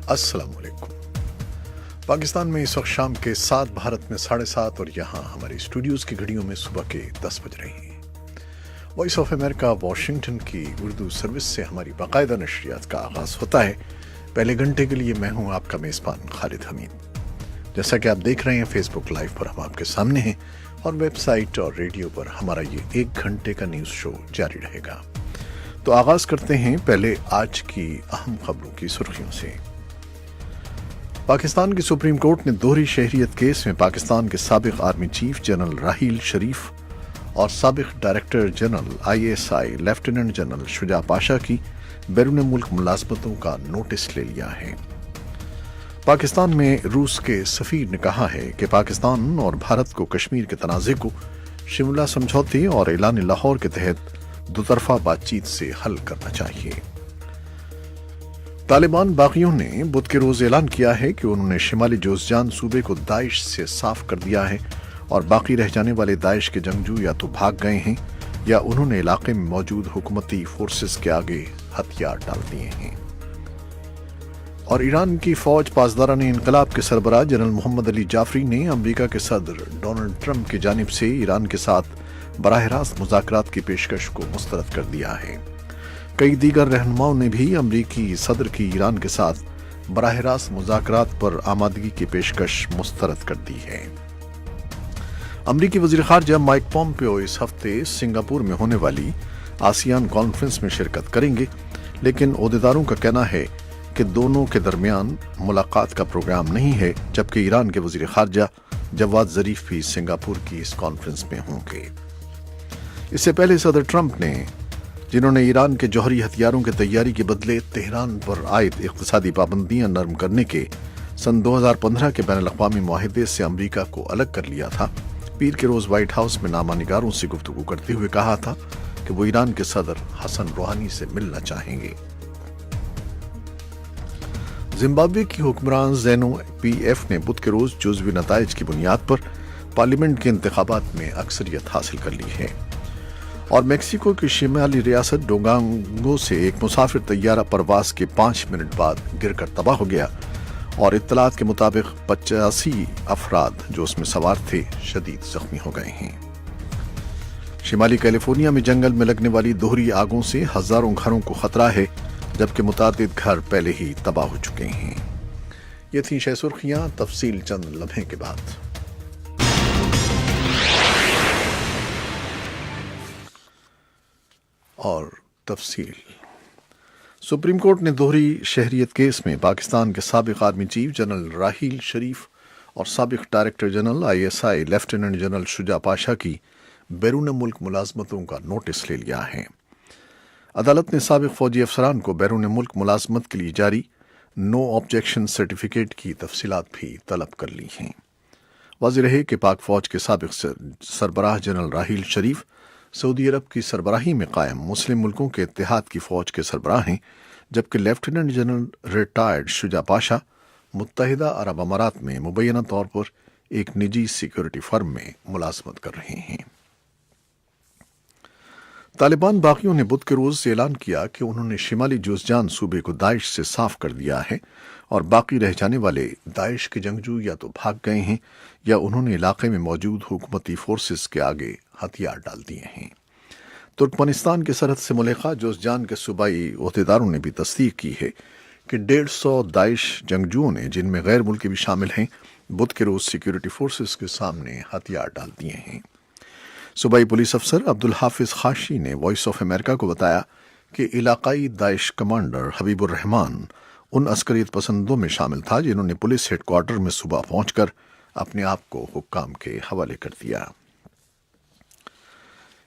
अस्सलाम वालेकुम। पाकिस्तान में इस वक्त शाम के 7, भारत में 7:30 और यहाँ हमारे स्टूडियोज़ की घड़ियों में सुबह के 10 बज रहे हैं। वॉइस ऑफ अमेरिका वाशिंगटन की उर्दू सर्विस से हमारी बाकायदा नशरियात का आगाज़ होता है। पहले घंटे के लिए मैं हूँ आपका मेज़बान खालिद हमीद। जैसा कि आप देख रहे हैं, फेसबुक लाइव पर हम आपके सामने हैं और वेबसाइट और रेडियो पर हमारा ये 1 घंटे का न्यूज़ शो जारी रहेगा। तो आगाज़ करते हैं पहले आज की अहम खबरों की सुर्खियों से। पाकिस्तान की सुप्रीम कोर्ट ने दोहरी शहरियत केस में पाकिस्तान के साबिक आर्मी चीफ जनरल राहील शरीफ और साबिक director general ISI lieutenant general Shuja Pasha की बैरून मुल्क मुलाजमतों का नोटिस ले लिया है। पाकिस्तान में रूस के सफीर ने कहा है कि पाकिस्तान और भारत को कश्मीर के तनाज़े को शिमला समझौते और ऐलान लाहौर के तहत दोतरफा बातचीत से हल करना चाहिए। तालिबान बागियों ने बुध के रोज ऐलान किया है कि उन्होंने शिमाली जोज़जान सूबे को दाइश से साफ कर दिया है और बाकी रह जाने वाले दाइश के जंगजू या तो भाग गए हैं या उन्होंने इलाके में मौजूद हुकूमती फोर्सेस के आगे हथियार डाल दिए हैं। और ईरान की फौज पासदारान इनकलाब के सरबराह जनरल मोहम्मद अली जाफरी ने अमेरिका के सदर डोनाल्ड ट्रंप की जानिब से ईरान के साथ बराह रास्त मुज़ाकरात की पेशकश को मुस्तरद कर दिया है। कई दीगर रहनुमाओं ने भी अमरीकी सदर की ईरान के साथ बराह रास्त मुज़ाकरात पर आमादगी की पेशकश मुस्तरद कर दी है। अमरीकी वज़ीर ख़ारजा माइक पॉम्पियो इस हफ्ते सिंगापुर में होने वाली आसियान कॉन्फ्रेंस में शिरकत करेंगे, लेकिन ओहदेदारों का कहना है कि दोनों के दरमियान मुलाकात का प्रोग्राम नहीं है, जबकि ईरान के वज़ीर ख़ारजा जवाद ज़रीफ भी सिंगापुर की इस कॉन्फ्रेंस में होंगे। इससे पहले सदर ट्रंप ने, जिन्होंने ईरान के जौहरी हथियारों की तैयारी के बदले तेहरान पर आयद इक़्तिसादी पाबंदियां नरम करने के सन 2015 के बैनुल-अक़वामी मुआहिदे से अमरीका को अलग कर लिया था, पीर के रोज व्हाइट हाउस में नामानिगारों से गुफ्तगू करते हुए कहा था कि वो ईरान के सदर हसन रूहानी से मिलना चाहेंगे। जिम्बाब्वे की हुक्मरान ज़ैनो PF ने बुध के रोज जुज़वी नताइज की बुनियाद पर पार्लियामेंट के इंतखाबात में अक्सरियत हासिल कर ली है। और मेक्सिको की शिमाली रियासत डोंगांगो से एक मुसाफिर तैयारा परवास के 5 मिनट बाद गिरकर तबाह हो गया और इत्तलात के मुताबिक 85 अफराद जो उसमें सवार थे शदीद जख्मी हो गए हैं। शिमाली कैलिफोर्निया में जंगल में लगने वाली दोहरी आगों से हजारों घरों को खतरा है, जबकि मुतादिद घर पहले ही तबाह हो चुके हैं। ये थी 6 सुर्खियां, तफसील चंद लम्हे के बाद। और तफसील। सुप्रीम कोर्ट ने दोहरी शहरियत केस में पाकिस्तान के साबिक आर्मी चीफ जनरल राहील शरीफ और साबिक director general ISI lieutenant general Shuja Pasha की बैरून मुल्क मुलाजमतों का नोटिस ले लिया है। अदालत ने साबिक फौजी अफसरान को बैरून मुल्क मुलाजमत के लिए जारी नो ऑब्जेक्शन सर्टिफिकेट की तफसीलात भी तलब कर ली हैं। वाज़ेह रहे कि पाक फौज के साबिक सरबराह जनरल राहील शरीफ सऊदी अरब की सरबराही में कायम मुस्लिम मुल्कों के इत्तेहाद की फौज के सरबराह हैं, जबकि lieutenant general retired Shuja Pasha मुत्तहिदा अरब अमारात में मुबैना तौर पर एक निजी सिक्योरिटी फर्म में मुलाजमत कर रहे हैं। तालिबान बागियों ने बुध के रोज ऐलान किया कि उन्होंने शिमाली जोज़जान सूबे को दाइश से साफ कर दिया है और बाकी रह जाने वाले दाइश के जंगजू या तो भाग गए हैं या उन्होंने इलाके में मौजूद हुकूमती फोर्सेस के आगे हथियार डाल दिए हैं। तुर्कमेनिस्तान की सरहद से मुलेखा जोज़जान के सूबाई ओहदेदारों ने भी तस्दीक की है कि 150 दाइश जंगजुओं ने, जिनमें गैर मुल्की भी शामिल हैं, बुध के रोज सिक्योरिटी फोर्सेस के सामने हथियार डाल दिए हैं। सूबाई पुलिस अफसर अब्दुल हाफिज खाशी ने वॉइस ऑफ अमेरिका को बताया कि इलाकाई दाइश कमांडर हबीबुर रहमान उन अस्करियत पसंदों में शामिल था जिन्होंने पुलिस हेडक्वार्टर में सुबह पहुंचकर अपने आप को हुक्काम के हवाले कर दिया।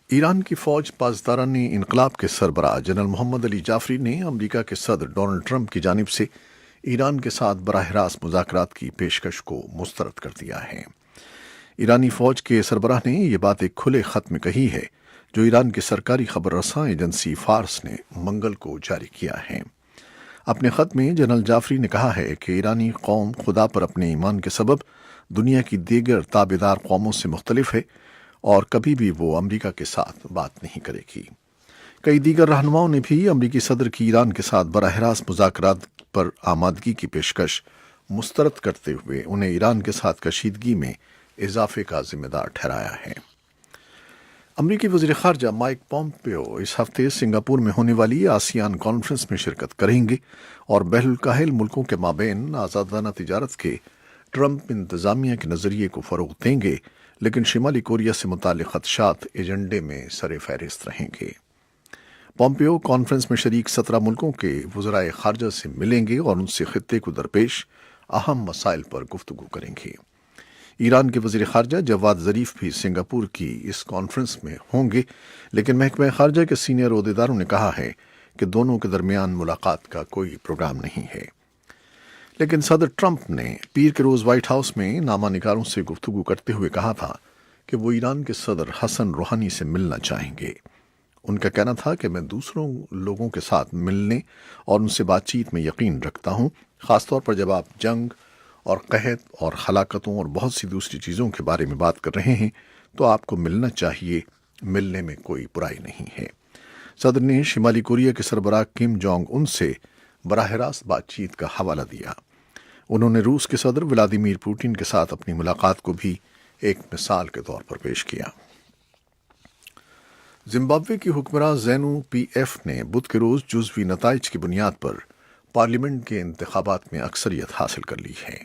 ईरान की फौज पासदारान इनकलाब के सरबराह जनरल मोहम्मद अली जाफरी ने अमेरिका के सदर डोनाल्ड ट्रंप की जानिब से ईरान के साथ बराह रास्त मुज़ाकरात की पेशकश को मुस्तरद कर दिया है। ईरानी फौज के सरबराह ने यह बात एक खुले खत में कही है, जो ईरान की सरकारी खबर रसां एजेंसी फार्स ने मंगल को जारी किया है। अपने खत में जनरल जाफरी ने कहा है कि ईरानी कौम खुदा पर अपने ईमान के सबब दुनिया की दीगर ताबेदार कौमों से मुख्तलिफ है और कभी भी वो अमेरिका के साथ बात नहीं करेगी। कई दीगर रहनुमाओं ने भी अमरीकी सदर की ईरान के साथ बराह रास्त मुज़ाकरात پر آمادگی کی پیشکش مسترد کرتے ہوئے انہیں ایران کے ساتھ کشیدگی میں اضافے کا ذمہ دار ٹھہرایا ہے۔ امریکی وزیر خارجہ مائک پومپیو اس ہفتے سنگاپور میں ہونے والی آسیان کانفرنس میں شرکت کریں گے اور بحر الکاہل ملکوں کے مابین آزادانہ تجارت کے ٹرمپ انتظامیہ کے نظریے کو فروغ دیں گے، لیکن شمالی کوریا سے متعلق خدشات ایجنڈے میں سر فہرست رہیں گے۔ پومپیو کانفرنس میں شریک 17 ملکوں کے وزرائے خارجہ سے ملیں گے اور ان سے خطے کو درپیش اہم مسائل پر گفتگو کریں گے۔ ایران کے وزیر خارجہ جواد ظریف بھی سنگاپور کی اس کانفرنس میں ہوں گے، لیکن محکمہ خارجہ کے سینئر عہدیداروں نے کہا ہے کہ دونوں کے درمیان ملاقات کا کوئی پروگرام نہیں ہے۔ لیکن صدر ٹرمپ نے پیر کے روز وائٹ ہاؤس میں نامہ نگاروں سے گفتگو کرتے ہوئے کہا تھا کہ وہ ایران کے صدر حسن روحانی سے ملنا چاہیں گے۔ ان کا کہنا تھا کہ میں دوسروں لوگوں کے ساتھ ملنے اور ان سے بات چیت میں یقین رکھتا ہوں، خاص طور پر جب آپ جنگ اور قحط اور ہلاکتوں اور بہت سی دوسری چیزوں کے بارے میں بات کر رہے ہیں تو آپ کو ملنا چاہیے، ملنے میں کوئی برائی نہیں ہے۔ صدر نے شمالی کوریا کے سربراہ کم جونگ ان سے براہ راست بات چیت کا حوالہ دیا۔ انہوں نے روس کے صدر ولادیمیر پوٹن کے ساتھ اپنی ملاقات کو بھی ایک مثال کے طور پر پیش کیا۔ زمبابوے کی حکمراں زینو پی ایف نے بدھ کے روز جزوی نتائج کی بنیاد پر پارلیمنٹ کے انتخابات میں اکثریت حاصل کر لی ہے۔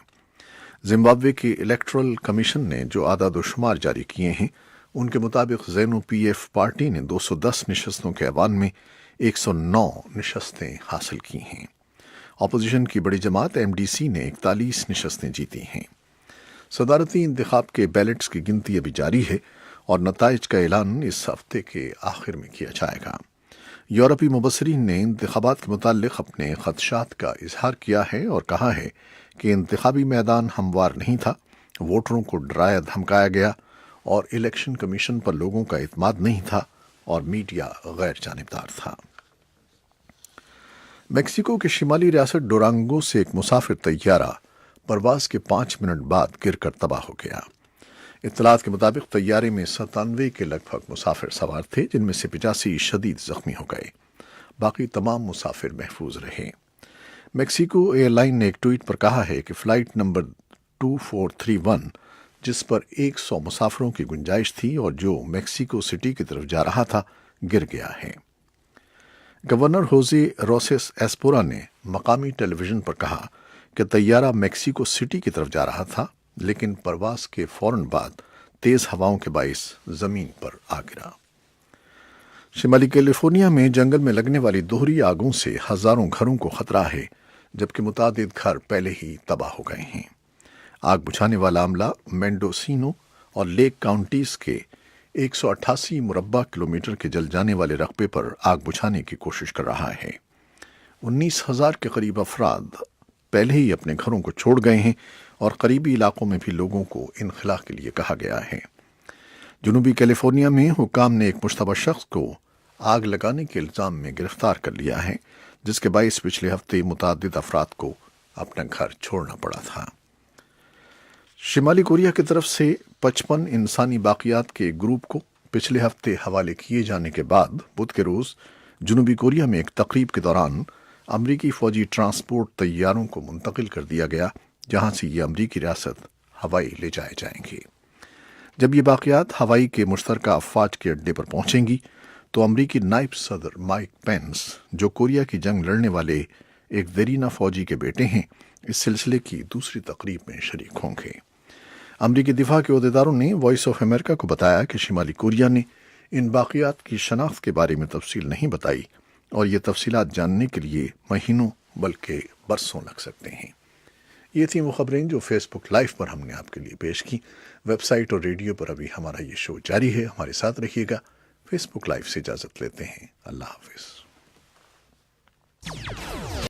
زمبابوے کی الیکٹرل کمیشن نے جو اعداد و شمار جاری کیے ہیں ان کے مطابق زینو پی ایف پارٹی نے 210 نشستوں کے ایوان میں 109 نشستیں حاصل کی ہیں۔ اپوزیشن کی بڑی جماعت ایم ڈی سی نے 41 نشستیں جیتی ہیں۔ صدارتی انتخاب کے بیلٹس کی گنتی ابھی جاری ہے اور نتائج کا اعلان اس ہفتے کے آخر میں کیا جائے گا۔ یورپی مبصرین نے انتخابات کے متعلق اپنے خدشات کا اظہار کیا ہے اور کہا ہے کہ انتخابی میدان ہموار نہیں تھا، ووٹروں کو ڈرایا دھمکایا گیا اور الیکشن کمیشن پر لوگوں کا اعتماد نہیں تھا اور میڈیا غیر جانبدار تھا۔ میکسیکو کے شمالی ریاست ڈورانگو سے ایک مسافر طیارہ پرواز کے 5 منٹ بعد گر کر تباہ ہو گیا۔ اطلاعات کے مطابق طیارے میں 97 کے لگ بھگ مسافر سوار تھے، جن میں سے 85 شدید زخمی ہو گئے، باقی تمام مسافر محفوظ رہے۔ میکسیکو ایئر لائن نے ایک ٹویٹ پر کہا ہے کہ فلائٹ نمبر 2431 جس پر 100 مسافروں کی گنجائش تھی اور جو میکسیکو سٹی کی طرف جا رہا تھا گر گیا ہے۔ گورنر ہوزے روسیس ایسپورا نے مقامی ٹیلی ویژن پر کہا کہ طیارہ میکسیکو سٹی کی طرف جا رہا تھا، لیکن پرواز کے فوراً بعد تیز ہواؤں کے باعث زمین پر آ گرا۔ شمالی کیلیفورنیا میں جنگل میں لگنے والی دوہری آگوں سے ہزاروں گھروں کو خطرہ ہے، جبکہ متعدد گھر پہلے ہی تباہ ہو گئے ہیں۔ آگ بجھانے والا عملہ مینڈوسینو اور لیک کاؤنٹیز کے 188 مربع کلومیٹر کے جل جانے والے رقبے پر آگ بجھانے کی کوشش کر رہا ہے۔ 19,000 کے قریب افراد پہلے ہی اپنے گھروں کو چھوڑ گئے ہیں اور قریبی علاقوں میں بھی لوگوں کو انخلاء کے لیے کہا گیا ہے۔ جنوبی کیلیفورنیا میں حکام نے ایک مشتبہ شخص کو آگ لگانے کے الزام میں گرفتار کر لیا ہے، جس کے باعث پچھلے ہفتے متعدد افراد کو اپنا گھر چھوڑنا پڑا تھا۔ شمالی کوریا کی طرف سے 55 انسانی باقیات کے ایک گروپ کو پچھلے ہفتے حوالے کیے جانے کے بعد بدھ کے روز جنوبی کوریا میں ایک تقریب کے دوران امریکی فوجی ٹرانسپورٹ طیاروں کو منتقل کر دیا گیا، جہاں سے یہ امریکی ریاست ہوائی لے جائے جائیں گے۔ جب یہ باقیات ہوائی کے مشترکہ افواج کے اڈے پر پہنچیں گی تو امریکی نائب صدر مائک پینس، جو کوریا کی جنگ لڑنے والے ایک دیرینہ فوجی کے بیٹے ہیں، اس سلسلے کی دوسری تقریب میں شریک ہوں گے۔ امریکی دفاع کے عہدیداروں نے وائس آف امریکہ کو بتایا کہ شمالی کوریا نے ان باقیات کی شناخت کے بارے میں تفصیل نہیں بتائی اور یہ تفصیلات جاننے کے لیے مہینوں بلکہ برسوں لگ سکتے ہیں۔ یہ تھیں وہ خبریں جو فیس بک لائیو پر ہم نے آپ کے لیے پیش کی۔ ویب سائٹ اور ریڈیو پر ابھی ہمارا یہ شو جاری ہے، ہمارے ساتھ رہیے گا۔ فیس بک لائیو سے اجازت لیتے ہیں، اللہ حافظ۔